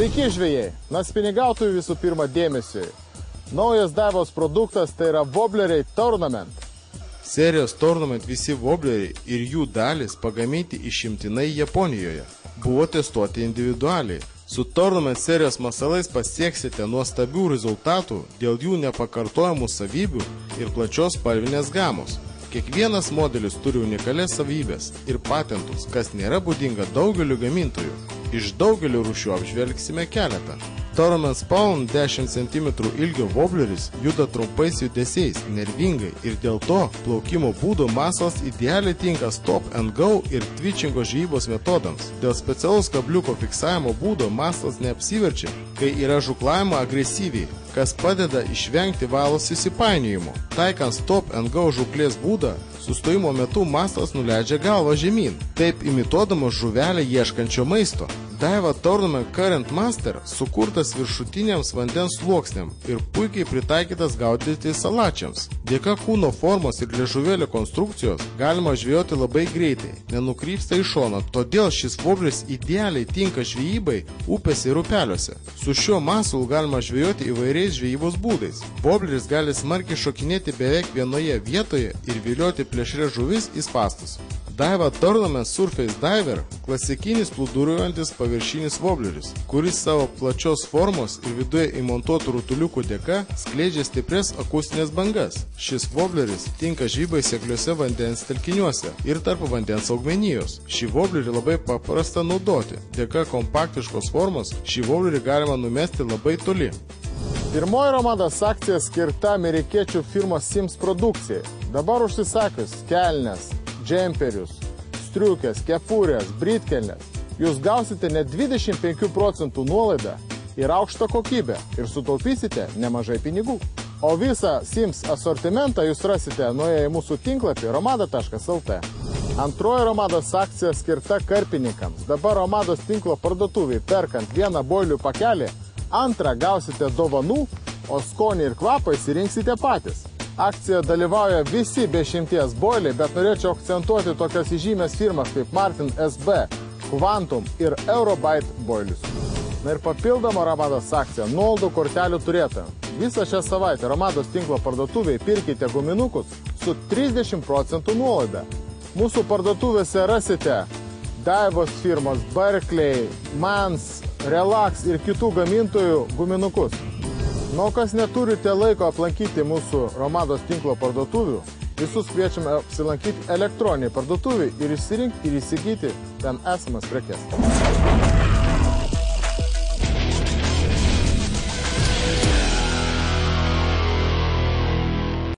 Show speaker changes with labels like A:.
A: Sveiki žvejai, naspinigautojų visų pirma dėmesiui. Naujas Daivos produktas tai yra Wobbleriai Tournament.
B: Serijos Tournament visi Wobbleriai ir jų dalys pagaminti išimtinai Japonijoje. Buvo testuoti individualiai. Su Tournament serijos masalais pasieksite nuostabių rezultatų dėl jų nepakartojamų savybių ir plačios spalvinės gamos. Kiekvienas modelis turi unikalias savybės ir patentus, kas nėra būdinga daugeliu gamintojų. Iš daugelio rūšių apžvelgsime keletą. Tournament Spawn 10 cm ilgio Wobbleris juda trumpais judesiais, nervingai ir dėl to plaukimo būdo masalas idealiai tinka stop and go ir twitchingo žvejybos metodams. Dėl specialaus kabliuko fiksavimo būdo masalas neapsiverčia, kai yra žūklajama agresyviai, kas padeda išvengti valos įsipainiojimo. Taikant stop and go žūklės būdą, sustojimo metu masalas nuleidžia galvą žemyn, taip imituodamas žuvelę ieškančio maisto. Daiva Tournament Current Master sukurtas viršutiniams vandens sluoksniam ir puikiai pritaikytas gaudyti salačiams. Dėka kūno formos ir liežuvėlio konstrukcijos galima žvejoti labai greitai, nenukrypsta į šoną, todėl šis Wobbleris idealiai tinka žvejybai upėse ir upeliuose. Su šiuo masalu galima žvejoti įvairiais žvejybos būdais. Wobbleris gali smarkiai šokinėti beveik vienoje vietoje ir vilioti plėšrias žuvis į spąstus. Daiva Tournament Surface Diver – klasikinis plūduriuojantis paviršinis Wobbleris, kuris savo plačios formos ir viduje įmontuotų rutuliukų dėka skleidžia stiprias akustinės bangas. Šis Wobbleris tinka žvejybai sekliuose vandens telkiniuose ir tarp vandens augmenijos. Šį Wobblerį labai paprasta naudoti. Dėka kompaktiškos formos šį Wobblerį galima numesti labai toli.
A: Pirmoji Romados akcija skirta amerikiečių firmos Sims produkcijai. Dabar užsisakius kelnes, džemperius, striukės, kepurės, britkelnes, jūs gausite net 25% nuolaidą ir aukštą kokybę ir sutaupysite nemažai pinigų. O visą Sims asortimentą jūs rasite nuėję į mūsų tinklapį romada.lt. Antroji Romados akcija skirta karpininkams. Dabar Romados tinklo parduotuviai perkant vieną boilių pakelį, antrą gausite dovanų, o skonį ir kvapą įsirinksite patys. Akcijoje dalyvauja visi be išimties boiliai, bet norėčiau akcentuoti tokias įžymės firmas kaip Martin SB, Quantum ir Eurobite boilius. Na ir papildoma Romados akcija nuolaidų kortelių turėtojams. Visą šią savaitę Romados tinklo parduotuviai pirkite guminukus su 30% nuolaida. Mūsų parduotuvėse rasite Daivos firmos, Berkley, Mans, Relax ir kitų gamintojų guminukus. Nu, kas neturite laiko aplankyti mūsų Romados tinklo parduotuvių, visus kviečiame apsilankyti elektroniniai parduotuviai ir išsirinkti ir įsigyti ten esamas prekes.